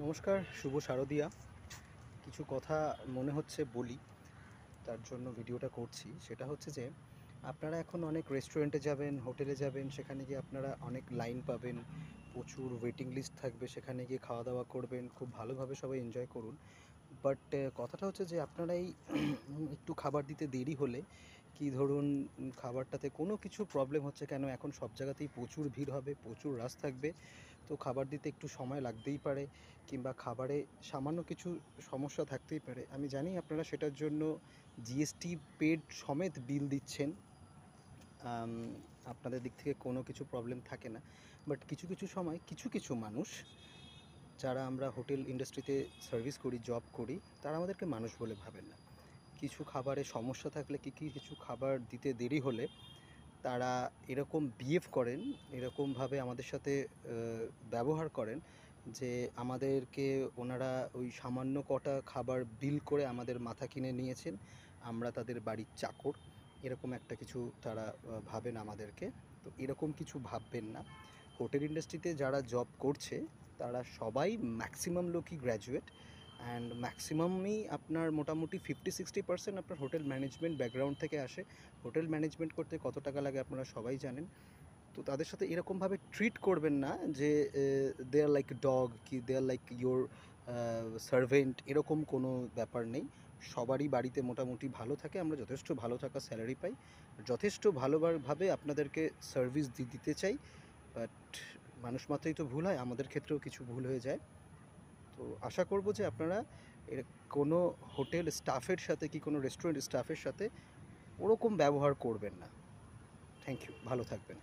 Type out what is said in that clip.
নমস্কার, শুভ শারদিয়া। কিছু কথা মনে হচ্ছে বলি, তার জন্য ভিডিওটা করছি। সেটা হচ্ছে যে আপনারা এখন অনেক রেস্টুরেন্টে যাবেন, হোটেলে যাবেন, সেখানে গিয়ে আপনারা অনেক লাইন পাবেন, প্রচুর ওয়েটিং লিস্ট থাকবে, সেখানে গিয়ে খাওয়া দাওয়া করবেন, খুব ভালোভাবে সবাই এনজয় করুন। বাট কথাটা হচ্ছে যে আপনারা এই একটু খাবার দিতে দেরি হলে কি ধরুন, খাবারটাতে কোনো কিছু প্রবলেম হচ্ছে কেন, এখন সব জায়গাতেই প্রচুর ভিড় হবে, প্রচুর রাশ থাকবে, তো খাবার দিতে একটু সময় লাগতেই পারে, কিংবা খাবারে সামান্য কিছু সমস্যা থাকতেই পারে। আমি জানি আপনারা সেটার জন্য জিএসটি পেড সমেত বিল দিচ্ছেন, আম, আপনাদের দিক থেকে কোনো কিছু প্রবলেম থাকে না। বাট কিছু কিছু সময় কিছু কিছু মানুষ, যারা আমরা হোটেল ইন্ডাস্ট্রিতে সার্ভিস করি, জব করি, তারা আমাদেরকে মানুষ বলে ভাবেন না। কিছু খাবারে সমস্যা থাকলে, কিছু খাবার দিতে দেরি হলে তারা এরকম বিহেভ করেন, এরকমভাবে আমাদের সাথে ব্যবহার করেন যে আমাদেরকে ওনারা ওই সামান্য কটা খাবার বিল করে আমাদের মাথা কিনে নিয়েছেন, আমরা তাদের বাড়ির চাকর, এরকম একটা কিছু তারা ভাবেন আমাদেরকে। তো এরকম কিছু ভাববেন না। হোটেল ইন্ডাস্ট্রিতে যারা জব করছে তারা সবাই, ম্যাক্সিমাম লোকই গ্র্যাজুয়েট, অ্যান্ড ম্যাক্সিমামই আপনার মোটামুটি 50-60% আপনার হোটেল ম্যানেজমেন্ট ব্যাকগ্রাউন্ড থেকে আসে। হোটেল ম্যানেজমেন্ট করতে কত টাকা লাগে আপনারা সবাই জানেন। তো তাদের সাথে এরকমভাবে ট্রিট করবেন না যে দে আর লাইক ডগ, কি দে আর লাইক ইয়োর সার্ভেন্ট, এরকম কোনো ব্যাপার নেই। সবারই বাড়িতে মোটামুটি ভালো থাকে, আমরা যথেষ্ট ভালো থাকা স্যালারি পাই, যথেষ্ট ভালোভাবে আপনাদেরকে সার্ভিস দিতে চাই। বাট মানুষ মাত্রই তো ভুল হয়, আমাদের ক্ষেত্রেও কিছু ভুল হয়ে যায়। তো আশা করব যে আপনারা এর কোনো হোটেল স্টাফের সাথে কি কোনো রেস্টুরেন্ট স্টাফের সাথে ওরকম ব্যবহার করবেন না। থ্যাংক ইউ, ভালো থাকবেন।